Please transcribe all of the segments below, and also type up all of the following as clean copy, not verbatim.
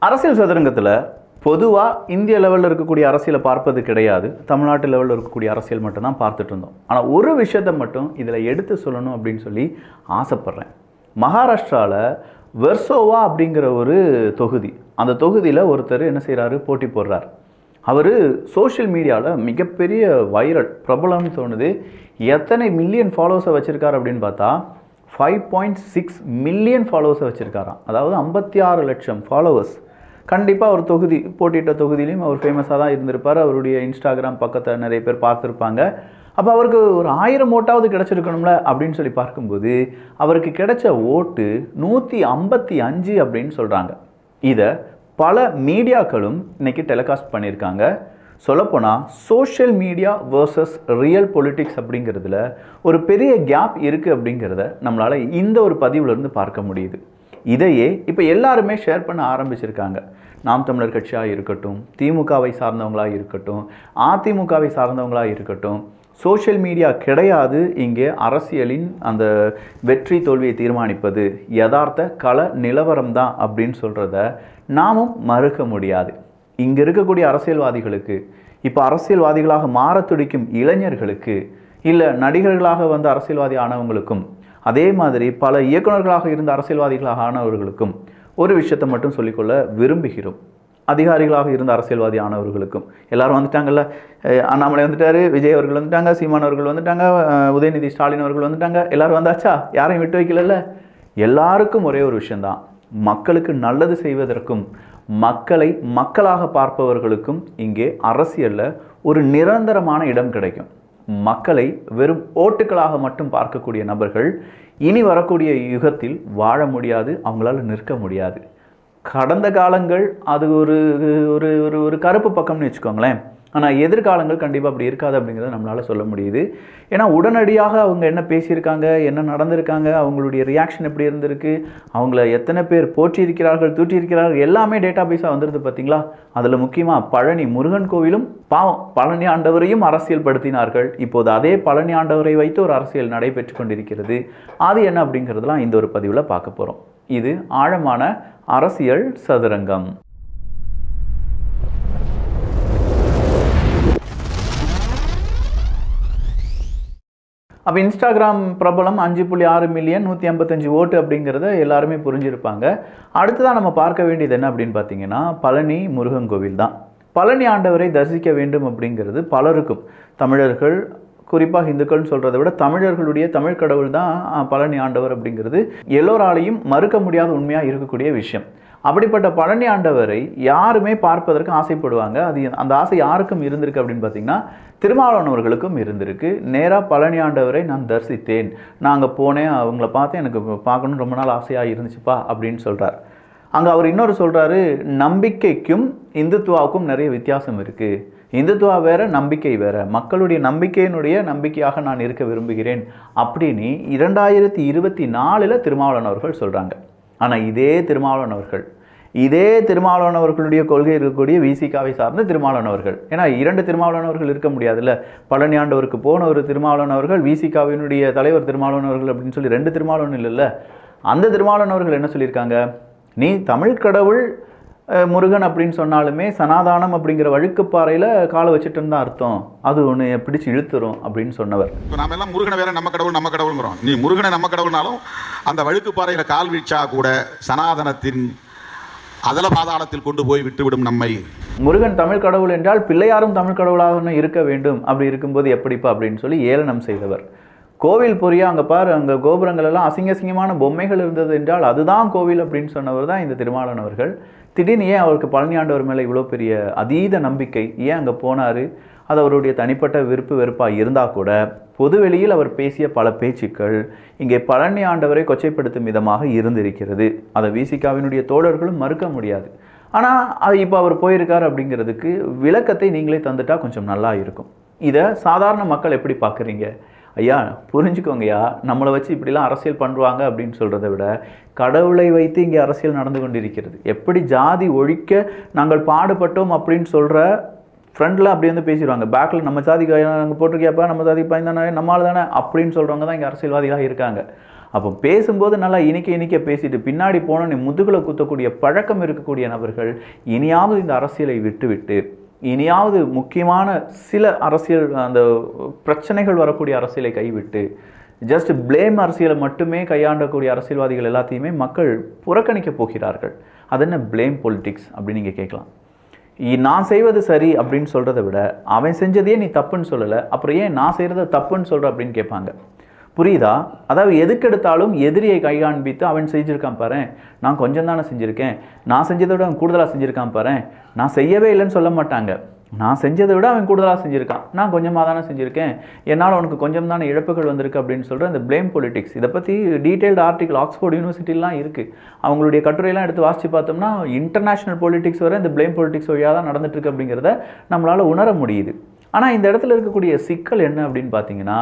அரசியல் சதுரங்கத்தில் பொதுவாக இந்திய லெவலில் இருக்கக்கூடிய அரசியலை பார்ப்பது கிடையாது. தமிழ்நாட்டு லெவலில் இருக்கக்கூடிய அரசியல் மட்டும்தான் பார்த்துட்டு இருந்தோம். ஆனால் ஒரு விஷயத்தை மட்டும் இதில் எடுத்து சொல்லணும் அப்படின்னு சொல்லி ஆசைப்பட்றேன். மகாராஷ்டிராவில் வெர்சோவா அப்படிங்கிற ஒரு தொகுதி, அந்த தொகுதியில் ஒருத்தர் என்ன செய்கிறாரு, போட்டி போடுறார். அவர் சோஷியல் மீடியாவில் மிகப்பெரிய வைரல் பிரபலம்னு தோணுது. எத்தனை மில்லியன் ஃபாலோவர்ஸை வச்சுருக்கார் அப்படின்னு பார்த்தா 5.6 மில்லியன் ஃபாலோவர்ஸை வச்சுருக்காராம். அதாவது 56 லட்சம் ஃபாலோவர்ஸ். கண்டிப்பாக ஒரு தொகுதி போட்டியிட்ட தொகுதியிலையும் அவர் ஃபேமஸாக தான் இருந்திருப்பார். அவருடைய இன்ஸ்டாகிராம் பக்கத்தை நிறைய பேர் பார்த்துருப்பாங்க. அப்போ அவருக்கு ஒரு 1000 ஓட்டாவது கிடச்சிருக்கணும்ல அப்படின்னு சொல்லி பார்க்கும்போது அவருக்கு கிடைச்ச ஓட்டு 155 அப்படின்னு சொல்கிறாங்க. இதை பல மீடியாக்களும் இன்றைக்கி டெலிகாஸ்ட் பண்ணியிருக்காங்க. சொல்லப்போனால் social media versus real politics அப்படிங்கிறதுல ஒரு பெரிய கேப் இருக்குது அப்படிங்கிறத நம்மளால் இந்த ஒரு பதிவுலேருந்து பார்க்க முடியுது. இதையே இப்போ எல்லாருமே ஷேர் பண்ண ஆரம்பிச்சிருக்காங்க. நாம் தமிழர் கட்சியாக இருக்கட்டும், திமுகவை சார்ந்தவங்களாக இருக்கட்டும், அதிமுகவை சார்ந்தவங்களாக இருக்கட்டும், சோஷியல் மீடியா கிடையாது இங்கே அரசியலின் அந்த வெற்றி தோல்வியை தீர்மானிப்பது, யதார்த்த கள நிலவரம் தான் அப்படின்னு சொல்கிறத நாமும் மறுக்க முடியாது. இங்கே இருக்கக்கூடிய அரசியல்வாதிகளுக்கு, இப்போ அரசியல்வாதிகளாக மாற துடிக்கும் இளைஞர்களுக்கு, இல்லை நடிகர்களாக வந்து அரசியல்வாதி ஆனவங்களுக்கும், அதே மாதிரி பல இயக்குநர்களாக இருந்த அரசியல்வாதிகளாக ஆனவர்களுக்கும் ஒரு விஷயத்தை மட்டும் சொல்லிக்கொள்ள விரும்புகிறோம். அதிகாரிகளாக இருந்த அரசியல்வாதி ஆனவர்களுக்கும் எல்லாரும் வந்துட்டாங்கல்ல, அண்ணாமலை வந்துட்டார், விஜய் அவர்கள் வந்துட்டாங்க, சீமான் அவர்கள் வந்துட்டாங்க, உதயநிதி ஸ்டாலின் அவர்கள் வந்துட்டாங்க, எல்லாரும் வந்தாச்சா, யாரையும் விட்டு வைக்கல. எல்லாருக்கும் ஒரே ஒரு விஷயந்தான், மக்களுக்கு நல்லது செய்வதற்கும் மக்களை மக்களாக பார்ப்பவர்களுக்கும் இங்கே அரசியலில் ஒரு நிரந்தரமான இடம் கிடைக்கும். மக்களை வெறும் ஓட்டுகளாக மட்டும் பார்க்கக்கூடிய நபர்கள் இனி வரக்கூடிய யுகத்தில் வாழ முடியாது, அவங்களால நிற்க முடியாது. கடந்த காலங்கள் அது ஒரு ஒரு ஒரு கருப்பு பக்கம்னு வச்சுக்கோங்களேன். ஆனால் எதிர்காலங்கள் கண்டிப்பாக அப்படி இருக்காது அப்படிங்கிறத நம்மளால் சொல்ல முடியுது. ஏன்னா உடனடியாக அவங்க என்ன பேசியிருக்காங்க, என்ன நடந்திருக்காங்க, அவங்களுடைய ரியாக்ஷன் எப்படி இருந்திருக்கு, அவங்கள எத்தனை பேர் போற்றியிருக்கிறார்கள், தூற்றியிருக்கிறார்கள், எல்லாமே டேட்டா பேஸாக வந்துடுது பார்த்தீங்களா. அதில் முக்கியமாக பழனி முருகன் கோவிலும் பாவம் பழனி ஆண்டவரையும் அரசியல் படுத்தினார்கள். இப்போது அதே பழனி ஆண்டவரை வைத்து ஒரு அரசியல் நடைபெற்று கொண்டிருக்கிறது. அது என்ன அப்படிங்கிறதுலாம் இந்த ஒரு பதிவில் பார்க்க போகிறோம். இது ஆழமான அரசியல் சதுரங்கம். அப்போ இன்ஸ்டாகிராம் பிரபலம் 5.6 மில்லியன் 155 ஓட்டு அப்படிங்கிறத எல்லாருமே புரிஞ்சிருப்பாங்க. அடுத்ததான் நம்ம பார்க்க வேண்டியது என்ன அப்படின்னு பார்த்தீங்கன்னா பழனி முருகன் கோவில் தான். பழனி ஆண்டவரை தரிசிக்க வேண்டும் அப்படிங்கிறது பலருக்கும், தமிழர்கள் குறிப்பாக இந்துக்கள்னு சொல்கிறத விட தமிழர்களுடைய தமிழ் கடவுள் தான் பழனி ஆண்டவர் அப்படிங்கிறது எல்லோராலையும் மறுக்க முடியாத உண்மையாக இருக்கக்கூடிய விஷயம். அப்படிப்பட்ட பழனி ஆண்டவரை யாருமே பார்ப்பதற்கு ஆசைப்படுவாங்க. அது அந்த ஆசை யாருக்கும் இருந்திருக்கு அப்படின்னு பார்த்தீங்கன்னா திருமாவளவனவர்களுக்கும் இருந்திருக்கு. நேராக பழனி ஆண்டவரை நான் தரிசித்தேன், நான் அங்கே போனேன், அவங்கள பார்த்தேன், எனக்கு பார்க்கணுன்னு ரொம்ப நாள் ஆசையாக இருந்துச்சுப்பா அப்படின்னு சொல்கிறார். அங்கே அவர் இன்னொரு சொல்கிறாரு, நம்பிக்கைக்கும் இந்துத்துவாவுக்கும் நிறைய வித்தியாசம் இருக்குது. இந்துத்துவா வேறு, நம்பிக்கை வேறு. மக்களுடைய நம்பிக்கையினுடைய நம்பிக்கையாக நான் இருக்க விரும்புகிறேன் அப்படின்னு 2024 திருமாவளவன் அவர்கள் சொல்கிறாங்க. ஆனால் இதே திருமாவளவன் அவர்களுடைய கொள்கை இருக்கக்கூடிய விசிகாவை சார்ந்த திருமாவளவன் அவர்கள், ஏன்னா 2 திருமாவளவன் அவர்கள் இருக்க முடியாதுல்ல. பழனி ஆண்டவருக்கு போன ஒரு திருமாவளவன் அவர்கள், விசிகாவினுடைய தலைவர் திருமாவளவன் அவர்கள் அப்படின்னு சொல்லி 2 திருமாவளவன் இல்லைல்ல. அந்த திருமாவளவன் அவர்கள் என்ன சொல்லியிருக்காங்க, நீ தமிழ் கடவுள் முருகன் அப்படின்னு சொன்னாலுமே சனாதானம் அப்படிங்கிற வழுக்குப்பாறையில் காலை வச்சுட்டுன்னு தான் அர்த்தம், அது ஒன்று பிடிச்சி இழுத்துரும் அப்படின்னு சொன்னவர். இப்போ நாம எல்லாம் முருகனை வேற நம்ம கடவுள்ங்கிறோம். நீ முருகனை நம்ம கடவுள்னாலும் அந்த வழுக்குப்பாறையில் கால் வீழ்ச்சா கூட சனாதனத்தின் அதல பாதாளத்தில் கொண்டு போய் விட்டுவிடும் நம்மை. முருகன் தமிழ் கடவுள் என்றால் பிள்ளையாரும் தமிழ் கடவுளாக இருக்க வேண்டும், அப்படி இருக்கும்போது எப்படிப்பா அப்படின்னு சொல்லி ஏளனம் செய்தவர். கோவில் பொரியா அங்கே பாரு, அங்கே கோபுரங்கள் எல்லாம் அசிங்கமான பொம்மைகள் இருந்தது என்றால் அதுதான் கோவில் அப்படின்னு சொன்னவர் தான் இந்த திருமாவளவன் அவர்கள். திடீர்னு ஏன் அவருக்கு பழனி ஆண்டவர் மேலே இவ்வளோ பெரிய அதீத நம்பிக்கை, ஏன் அங்கே போனார்? அது அவருடைய தனிப்பட்ட விருப்பு வெறுப்பாக இருந்தால் கூட பொதுவெளியில் அவர் பேசிய பல பேச்சுக்கள் இங்கே பழனி ஆண்டவரை கொச்சைப்படுத்தும் விதமாக இருந்திருக்கிறது. அதை விசிகாவினுடைய தோழர்களும் மறுக்க முடியாது. ஆனால் அது இப்போ அவர் போயிருக்கார் அப்படிங்கிறதுக்கு விளக்கத்தை நீங்களே தந்துட்டா கொஞ்சம் நல்லா இருக்கும். இதை சாதாரண மக்கள் எப்படி பார்க்குறீங்க? ஐயா புரிஞ்சுக்கோங்கய்யா, நம்மளை வச்சு இப்படிலாம் அரசியல் பண்ணுவாங்க அப்படின்னு சொல்கிறத விட கடவுளை வைத்து இங்கே அரசியல் நடந்து கொண்டிருக்கிறது. எப்படி ஜாதி ஒழிக்க நாங்கள் பாடுபட்டோம் அப்படின்னு சொல்கிற ஃப்ரண்டில் அப்படி வந்து பேசிடுவாங்க, பேக்கில் நம்ம ஜாதி நாங்கள் போட்டிருக்கியாப்பா, நம்ம ஜாதி பையன் தானே, நம்மளால் தானே அப்படின்னு சொல்கிறவங்க தான் இங்கே அரசியல்வாதிகளாக இருக்காங்க. அப்போ பேசும்போது நல்லா இனிக்க பேசிட்டு பின்னாடி போன முதுகில் குத்தக்கூடிய பழக்கம் இருக்கக்கூடிய நபர்கள் இனியாவது இந்த அரசியலை விட்டுவிட்டு இனியாவது முக்கியமான சில அரசியல் அந்த பிரச்சனைகள் வரக்கூடிய அரசியலை கைவிட்டு ஜஸ்ட் பிளேம் அரசியலை மட்டுமே கையாண்டக்கூடிய அரசியல்வாதிகள் எல்லாத்தையுமே மக்கள் புறக்கணிக்க போகிறார்கள். அது என்ன பிளேம் பொலிட்டிக்ஸ் அப்படின்னு நீங்கள் கேட்கலாம். நான் செய்வது சரி அப்படின்னு சொல்கிறத விட அவன் செஞ்சதே நீ தப்புன்னு சொல்லலை, அப்புறம் ஏன் நான் செய்கிறத தப்புன்னு சொல்கிற அப்படின்னு கேட்பாங்க. புரியுதா? அதாவது எதுக்கெடுத்தாலும் எதிரியை கை காண்பித்து அவன் செஞ்சுருக்கான் பாரு, நான் கொஞ்சம் தானே செஞ்சுருக்கேன், நான் செஞ்சதை விட அவன் கூடுதலாக செஞ்சுருக்கான் பாரு, நான் செய்யவே இல்லைன்னு சொல்ல மாட்டாங்க. நான் செஞ்சதை விட அவன் கூடுதலாக செஞ்சுருக்கான், நான் கொஞ்சமாக தானே செஞ்சுருக்கேன், என்னால் அவனுக்கு கொஞ்சம் தானே இழப்புகள் வந்திருக்கு அப்படின்னு சொல்கிற இந்த பிளேம் பொலிட்டிக்ஸ். இதை பற்றி டீட்டெயில்டு ஆர்டிக்கல் ஆக்ஸ்போர்ட் யூனிவர்சிட்டிலாம் இருக்குது. அவங்களுடைய கட்டுரையெல்லாம் எடுத்து வாசித்து பார்த்தோம்னா இன்டர்நேஷ்னல் பொலிட்டிக்ஸ் வரை இந்த பிளேம் பொலிட்டிக்ஸ் வழியாக தான் நடந்துட்டுருக்கு அப்படிங்கிறத நம்மளால் உணர முடியுது. ஆனால் இந்த இடத்துல இருக்கக்கூடிய சிக்கல் என்ன அப்படின்னு பார்த்தீங்கன்னா,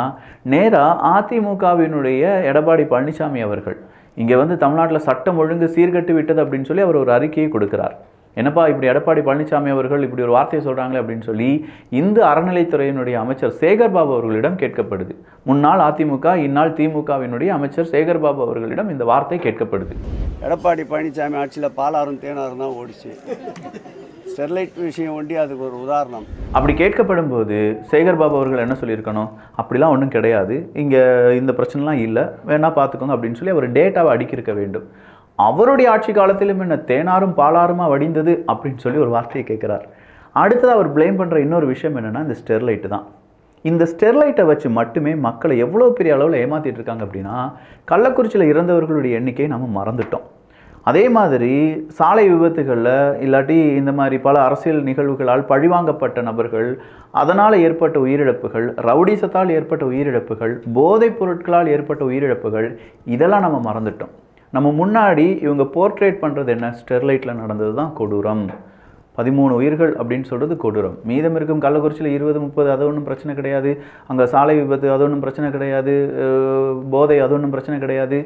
நேராக அதிமுகவினுடைய எடப்பாடி பழனிசாமி அவர்கள் இங்கே வந்து தமிழ்நாட்டில் சட்டம் ஒழுங்கு சீர்கட்டு விட்டது அப்படின்னு சொல்லி அவர் ஒரு அறிக்கையை கொடுக்கிறார். என்னப்பா இப்படி எடப்பாடி பழனிசாமி அவர்கள் இப்படி ஒரு வார்த்தையை சொல்கிறாங்களே அப்படின்னு சொல்லி இந்து அறநிலைத்துறையினுடைய அமைச்சர் சேகர்பாபு அவர்களிடம் கேட்கப்படுது. முன்னாள் அதிமுக இந்நாள் திமுகவினுடைய அமைச்சர் சேகர்பாபு அவர்களிடம் இந்த வார்த்தை கேட்கப்படுது. எடப்பாடி பழனிசாமி ஆட்சியில் பாலாறும் தேனாரும் தான் ஓடிச்சு. ஸ்டெர்லைட் விஷயம் ஒண்டி அதுக்கு ஒரு உதாரணம். அப்படி கேட்கப்படும் போது சேகர்பாபு அவர்கள் என்ன சொல்லியிருக்கணும், அப்படிலாம் ஒன்றும் கிடையாது, இங்கே இந்த பிரச்சனைலாம் இல்லை, வேணா பார்த்துக்கோங்க அப்படின்னு சொல்லி அவர் டேட்டாவை அடுக்கியிருக்க வேண்டும். அவருடைய ஆட்சி காலத்திலும் என்ன தேனாரும் பாலாருமா வடிந்தது அப்படின்னு சொல்லி ஒரு வார்த்தையை கேட்குறார். அடுத்தது அவர் பிளேம் பண்ணுற இன்னொரு விஷயம் என்னென்னா இந்த ஸ்டெர்லைட்டு தான். இந்த ஸ்டெர்லைட்டை வச்சு மட்டுமே மக்களை எவ்வளோ பெரிய அளவில் ஏமாற்றிட்டு இருக்காங்க அப்படின்னா, கள்ளக்குறிச்சியில் இறந்தவர்களுடைய எண்ணிக்கையை நம்ம மறந்துட்டோம். அதே மாதிரி சாலை விபத்துகளில் இல்லாட்டி இந்த மாதிரி பல அரசியல் நிகழ்வுகளால் பழிவாங்கப்பட்ட நபர்கள், அதனால் ஏற்பட்ட உயிரிழப்புகள், ரவுடிசத்தால் ஏற்பட்ட உயிரிழப்புகள், போதைப் பொருட்களால் ஏற்பட்ட உயிரிழப்புகள், இதெல்லாம் நம்ம மறந்துட்டோம். நம்ம முன்னாடி இவங்க போர்ட்ரேட் பண்ணுறது என்ன, ஸ்டெர்லைட்டில் நடந்தது தான் கொடூரம், 13 உயிர்கள் அப்படின்னு சொல்கிறது கொடூரம். மீதம் இருக்கும் கள்ளக்குறிச்சியில் 20, 30 அது ஒன்றும் பிரச்சனை கிடையாது, அங்கே சாலை விபத்து அது ஒன்றும் பிரச்சனை கிடையாது, போதை அது ஒன்றும் பிரச்சனை கிடையாது,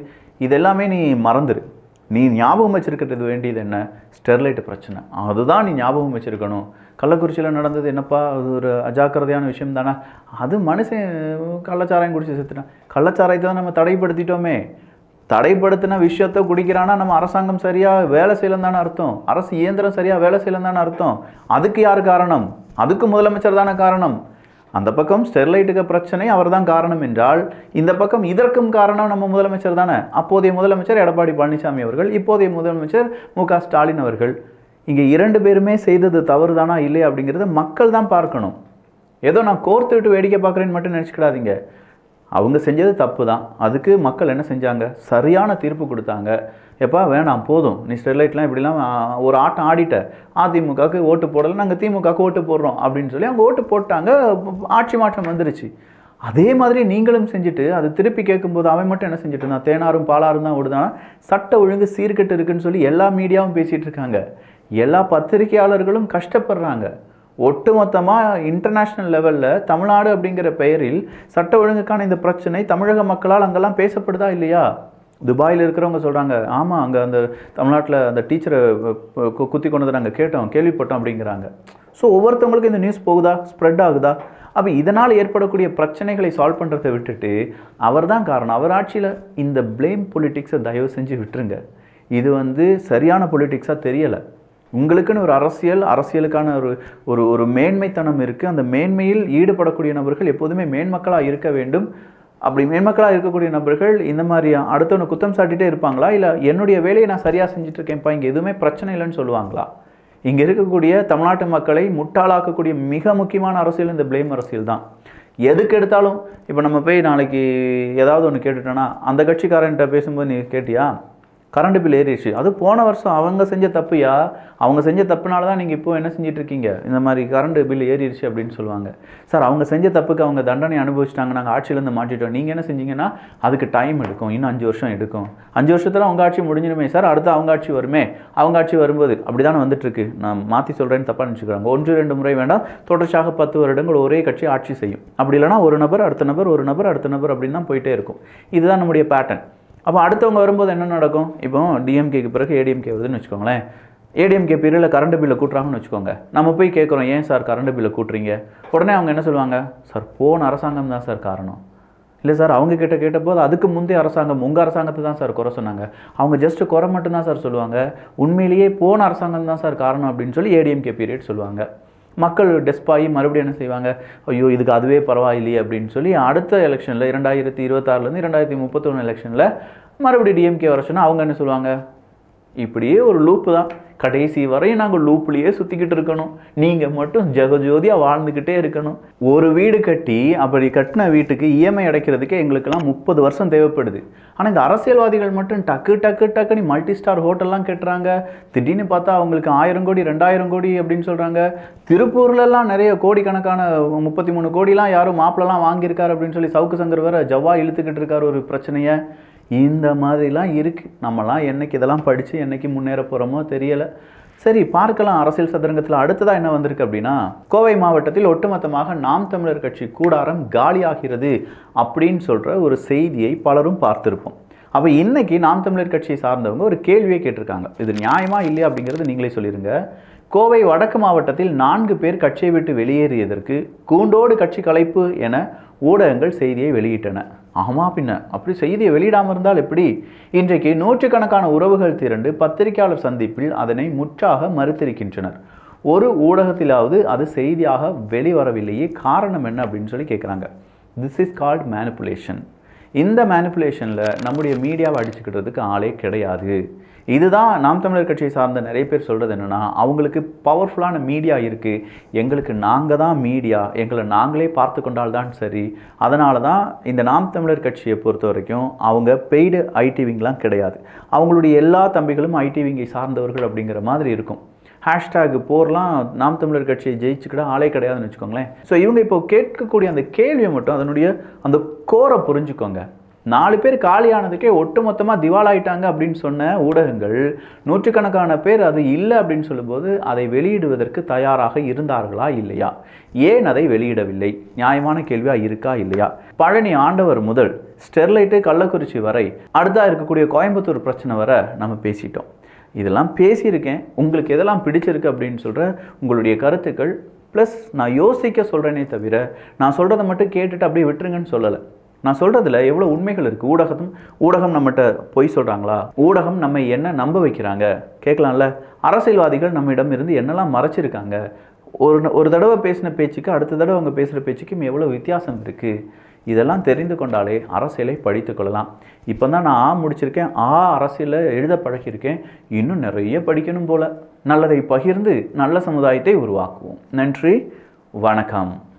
இதெல்லாமே நீ மறந்துரு. நீ ஞாபகம் வச்சுருக்கிறது வேண்டியது என்ன, ஸ்டெர்லைட் பிரச்சனை, அதுதான் நீ ஞாபகம் வச்சுருக்கணும். கள்ளக்குறிச்சியில் நடந்தது என்னப்பா, அது ஒரு அஜாக்கிரதையான விஷயம் தானே, அது மனுஷன் கள்ளச்சாராயம் குடிச்சு செத்துட்டான், கள்ளச்சாராயத்தை தான் நம்ம தடைப்படுத்திட்டோமே, தடைப்படுத்தின விஷயத்தை குடிக்கிறான்னா நம்ம அரசாங்கம் சரியாக வேலை செய்யலன்னு தானே அர்த்தம், அரசு இயந்திரம் சரியாக வேலை செய்யலன்னு தானே அர்த்தம். அதுக்கு யார் காரணம், அதுக்கு முதலமைச்சர் தானே காரணம். அந்த பக்கம் ஸ்டெர்லைட்டுக்கு பிரச்சனை அவர் தான் காரணம் என்றால், இந்த பக்கம் இதற்கும் காரணம் நம்ம முதலமைச்சர் தானே. அப்போதைய முதலமைச்சர் எடப்பாடி பழனிசாமி அவர்கள், இப்போதைய முதலமைச்சர் மு.க. ஸ்டாலின் அவர்கள். இங்கே 2 பேருமே செய்தது தவறு தானா இல்லையா அப்படிங்கிறத மக்கள் தான் பார்க்கணும். ஏதோ நான் கோர்த்து விட்டு வேடிக்கை பார்க்குறேன்னு மட்டும் நினச்சிக்கிடாதீங்க. அவங்க செஞ்சது தப்பு தான், அதுக்கு மக்கள் என்ன செஞ்சாங்க, சரியான தீர்ப்பு கொடுத்தாங்க. எப்பா வேணாம் போதும், நீ ஸ்டெர்லைட்லாம் இப்படிலாம் ஒரு ஆட்டம் ஆடிட்ட, அதிமுகவுக்கு ஓட்டு போடலை, நாங்கள் திமுகவுக்கு ஓட்டு போடுறோம் அப்படின்னு சொல்லி அவங்க ஓட்டு போட்டாங்க, ஆட்சி மாற்றம் வந்துருச்சு. அதே மாதிரி நீங்களும் செஞ்சுட்டு அது திருப்பி கேட்கும்போது அவன் மட்டும் என்ன செஞ்சுட்டு நான் தேனாரும் பாலாரும் தான் ஓடுதானா, சட்ட ஒழுங்கு சீர்கெட்டு இருக்குன்னு சொல்லி எல்லா மீடியாவும் பேசிகிட்டு இருக்காங்க, எல்லா பத்திரிகையாளர்களும் கஷ்டப்படுறாங்க. ஒட்டுமொத்தமாக இன்டர்நேஷ்னல் லெவலில் தமிழ்நாடு அப்படிங்கிற பெயரில் சட்ட ஒழுங்குக்கான இந்த பிரச்சனை தமிழக மக்களால் அங்கெல்லாம் பேசப்படுதா இல்லையா? துபாயில் இருக்கிறவங்க சொல்கிறாங்க, ஆமாம் அங்கே அந்த தமிழ்நாட்டில் அந்த டீச்சரை குத்தி கொண்டதை நாங்கள் கேட்டோம், கேள்விப்பட்டோம் அப்படிங்கிறாங்க. ஸோ ஒவ்வொருத்தவங்களுக்கும் இந்த நியூஸ் போகுதா, ஸ்ப்ரெட் ஆகுதா? அப்போ இதனால் ஏற்படக்கூடிய பிரச்சனைகளை சால்வ் பண்ணுறதை விட்டுட்டு அவர் தான் காரணம், அவர் ஆட்சியில் இந்த பிளேம் பொலிட்டிக்ஸை தயவு செஞ்சு விட்டுருங்க. இது சரியான பொலிட்டிக்ஸாக தெரியலை. உங்களுக்குன்னு ஒரு அரசியலுக்கான ஒரு மேன்மைத்தனம் இருக்குது. அந்த மேன்மையில் ஈடுபடக்கூடிய நபர்கள் எப்போதுமே மேன்மக்களாக இருக்க வேண்டும். அப்படி மேன்மக்களாக இருக்கக்கூடிய நபர்கள் இந்த மாதிரி அடுத்தவனை குத்தம் சாட்டிகிட்டே இருப்பாங்களா, இல்லை என்னுடைய வேலையை நான் சரியாக செஞ்சுட்ருக்கேன்ப்பா, இங்கே எதுவுமே பிரச்சனை இல்லைன்னு சொல்லுவாங்களா? இங்கே இருக்கக்கூடிய தமிழ்நாட்டு மக்களை முட்டாளாக்கக்கூடிய மிக முக்கியமான அரசியல் இந்த பிளேம் அரசியல் தான். எதுக்கு எடுத்தாலும் இப்போ நம்ம போய் நாளைக்கு ஏதாவது ஒன்று கேட்டுட்டோன்னா, அந்த கட்சிக்காரன்ட்ட பேசும்போது நீ கேட்டியா, கரண்ட் பில் ஏறிடுச்சு, அது போன வருஷம் அவங்க செஞ்ச தப்புயா, அவங்க செஞ்ச தப்புனால தான் நீங்கள் இப்போ என்ன செஞ்சிட்ருக்கீங்க, இந்த மாதிரி கரண்ட் பில் ஏறிடுச்சு அப்படின்னு சொல்லுவாங்க. சார் அவங்க செஞ்ச தப்புக்கு அவங்க தண்டனை அனுபவிச்சிட்டாங்க, நாங்கள் ஆட்சியிலேருந்து மாற்றிட்டோம், நீங்கள் என்ன செஞ்சீங்கன்னா அதுக்கு டைம் எடுக்கும், இன்னும் 5 வருஷம் எடுக்கும், 5 வருஷத்தில் அவங்க ஆட்சி முடிஞ்சிடுமே சார், அடுத்து அவங்க ஆட்சி வருமே, அவங்க ஆட்சி வரும்போது அப்படி தானே வந்துட்டுருக்கு. நான் மாற்றி சொல்கிறேன்னு தப்பாக நினச்சிக்கிறாங்க. 1-2 முறை வேண்டாம், தொடர்ச்சியாக 10 வருடங்கள் ஒரே கட்சி ஆட்சி செய்யும். அப்படி இல்லைனா ஒரு நபர் அடுத்த நபர், ஒரு நபர் அடுத்த நபர் அப்படின்னு தான் போயிட்டே இருக்கும். இதுதான் நம்முடைய பேட்டர்ன். அப்போ அடுத்தவங்க வரும்போது என்ன நடக்கும், இப்போ டிஎம்கேக்கு பிறகு ஏடிஎம்கே வருதுன்னு வச்சுக்கோங்களேன், ஏடிஎம்கே பீரியடில் கரண்ட் பில்லை கூட்டுறாங்கன்னு வச்சுக்கோங்க, நம்ம போய் கேட்குறோம் ஏன் சார் கரண்ட் பில்லை கூட்டுறீங்க, உடனே அவங்க என்ன சொல்லுவாங்க, சார் போன அரசாங்கம் தான் சார் காரணம், இல்லை சார் அவங்க கிட்ட கேட்டபோது அதுக்கு முந்தைய அரசாங்கம் உங்கள் அரசாங்கத்தை தான் சார் குறை சொன்னாங்க. அவங்க ஜஸ்ட் குறை மட்டும்தான் சார் சொல்லுவாங்க. உண்மையிலேயே போன அரசாங்கம் தான் சார் காரணம் அப்படின்னு சொல்லி ஏடிஎம்கே பீரியட் சொல்லுவாங்க. மக்கள் டெஸ்பாகி மறுபடியும் என்ன செய்வாங்க, ஐயோ இதுக்கு அதுவே பரவாயில்லையே அப்படின்னு சொல்லி அடுத்த எலெக்ஷனில் 2026 2031 எலெக்ஷனில் மறுபடியும் டிஎம்கே வர சொன்னால் அவங்க என்ன சொல்லுவாங்க, இப்படியே ஒரு லூப்பு தான், கடைசி வரையும் நாங்கள் லூப்லேயே சுற்றிக்கிட்டு இருக்கணும், நீங்கள் மட்டும் ஜெகஜோதியாக வாழ்ந்துக்கிட்டே இருக்கணும். ஒரு வீடு கட்டி அப்படி கட்டின வீட்டுக்கு இஎம்ஐ அடைக்கிறதுக்கே எங்களுக்கெல்லாம் 30 வருஷம் தேவைப்படுது. ஆனால் இந்த அரசியல்வாதிகள் மட்டும் டக்குன்னு மல்டி ஸ்டார் ஹோட்டல்லாம் கட்டுறாங்க. திடீர்னு பார்த்தா அவங்களுக்கு 1000 கோடி 2000 கோடி அப்படின்னு சொல்கிறாங்க. திருப்பூர்லலாம் நிறைய கோடிக்கணக்கான 33 கோடிலாம் யாரும் மாப்பிளலாம் வாங்கியிருக்காரு அப்படின்னு சொல்லி சவுக்கு சங்கர் வேற ஜவ்வா இழுத்துக்கிட்டு இருக்கார் ஒரு பிரச்சனையை. இந்த மாதிரிலாம் இருக்குது. நம்மலாம் என்னைக்கு இதெல்லாம் படித்து என்னைக்கு முன்னேற போகிறோமோ தெரியலை. சரி பார்க்கலாம் அரசியல் சதுரங்கத்தில் அடுத்ததாக என்ன வந்திருக்கு அப்படின்னா, கோவை மாவட்டத்தில் ஒட்டுமொத்தமாக நாம் தமிழர் கட்சி கூடாரம் காலியாகிறது அப்படின்னு சொல்கிற ஒரு செய்தியை பலரும் பார்த்துருப்போம். அப்போ இன்னைக்கு நாம் தமிழர் கட்சியை சார்ந்தவங்க ஒரு கேள்வியை கேட்டிருக்காங்க. இது நியாயமா இல்லையா அப்படிங்கிறது நீங்களே சொல்லிடுங்க. கோவை வடக்கு மாவட்டத்தில் 4 பேர் கட்சியை விட்டு வெளியேறியதற்கு கூண்டோடு கட்சி கலைப்பு என ஊடகங்கள் செய்தியை வெளியிட்டன. ஆமா பின்ன அப்படி செய்தியை வெளியிடாமல் இருந்தால் எப்படி? இன்றைக்கு நூற்றுக்கணக்கான உறவுகள் திரண்டு பத்திரிகையாளர் சந்திப்பில் அதனை முற்றாக மறுத்திருக்கின்றனர். ஒரு ஊடகத்திலாவது அது செய்தியாக வெளிவரவில்லையே, காரணம் என்ன அப்படின்னு சொல்லி கேட்குறாங்க. This is called manipulation. இந்த மேனிப்புலேஷனில் நம்முடைய மீடியாவை அடிச்சுக்கிட்டதுக்கு ஆளே கிடையாது. இதுதான் நாம் தமிழர் கட்சியை சார்ந்த நிறைய பேர் சொல்கிறது என்னென்னா, அவங்களுக்கு பவர்ஃபுல்லான மீடியா இருக்குது, எங்களுக்கு நாங்கள் தான் மீடியா, எங்களை நாங்களே பார்த்து கொண்டால் தான் சரி. அதனால தான் இந்த நாம் தமிழர் கட்சியை பொறுத்த வரைக்கும் அவங்க பெய்டு ஐடிவிங்லாம் கிடையாது. அவங்களுடைய எல்லா தம்பிகளும் ஐடிவிங்கை சார்ந்தவர்கள் அப்படிங்கிற மாதிரி இருக்கும். ஹேஷ்டேக் போர்லாம் நாம் தமிழர் கட்சியை ஜெயிச்சுக்கிட ஆளே கிடையாதுன்னு வச்சுக்கோங்களேன். ஸோ இவங்க இப்போ கேட்கக்கூடிய அந்த கேள்வியை மட்டும் அதனுடைய அந்த கோரை புரிஞ்சுக்கோங்க. 4 பேர் காலியானதுக்கே ஒட்டுமொத்தமாக திவாலாயிட்டாங்க அப்படின்னு சொன்ன ஊடகங்கள் நூற்றுக்கணக்கான பேர் அது இல்லை அப்படின்னு சொல்லும்போது அதை வெளியிடுவதற்கு தயாராக இருந்தார்களா இல்லையா? ஏன் அதை வெளியிடவில்லை? நியாயமான கேள்வியாக இருக்கா இல்லையா? பழனி ஆண்டவர் முதல் ஸ்டெர்லைட்டு கள்ளக்குறிச்சி வரை அடுத்தா இருக்கக்கூடிய கோயம்புத்தூர் பிரச்சனை வரை நம்ம பேசிட்டோம். இதெல்லாம் பேசியிருக்கேன். உங்களுக்கு எதெல்லாம் பிடிச்சிருக்கு அப்படின்னு சொல்கிற உங்களுடைய கருத்துக்கள் ப்ளஸ் நான் யோசிக்க சொல்கிறேனே தவிர நான் சொல்கிறத மட்டும் கேட்டுட்டு அப்படியே விட்டுருங்கன்னு சொல்லலை. நான் சொல்கிறதுல எவ்வளோ உண்மைகள் இருக்குது. ஊடகம் நம்மகிட்ட பொய் சொல்கிறாங்களா? ஊடகம் நம்ம என்ன நம்ப வைக்கிறாங்க கேட்கலாம்ல. அரசியல்வாதிகள் நம்மிடம் இருந்து என்னெல்லாம் மறைச்சிருக்காங்க. ஒரு தடவை பேசின பேச்சுக்கு அடுத்த தடவை அவங்க பேசுகிற பேச்சுக்கும் எவ்வளோ வித்தியாசம் இருக்குது. இதெல்லாம் தெரிந்து கொண்டாலே அரசியலை படித்து கொள்ளலாம். இப்போ தான் நான் முடிச்சிருக்கேன், அரசியலை எழுத பழகியிருக்கேன். இன்னும் நிறைய படிக்கணும் போல். நல்லதை பகிர்ந்து நல்ல சமுதாயத்தை உருவாக்குவோம். நன்றி, வணக்கம்.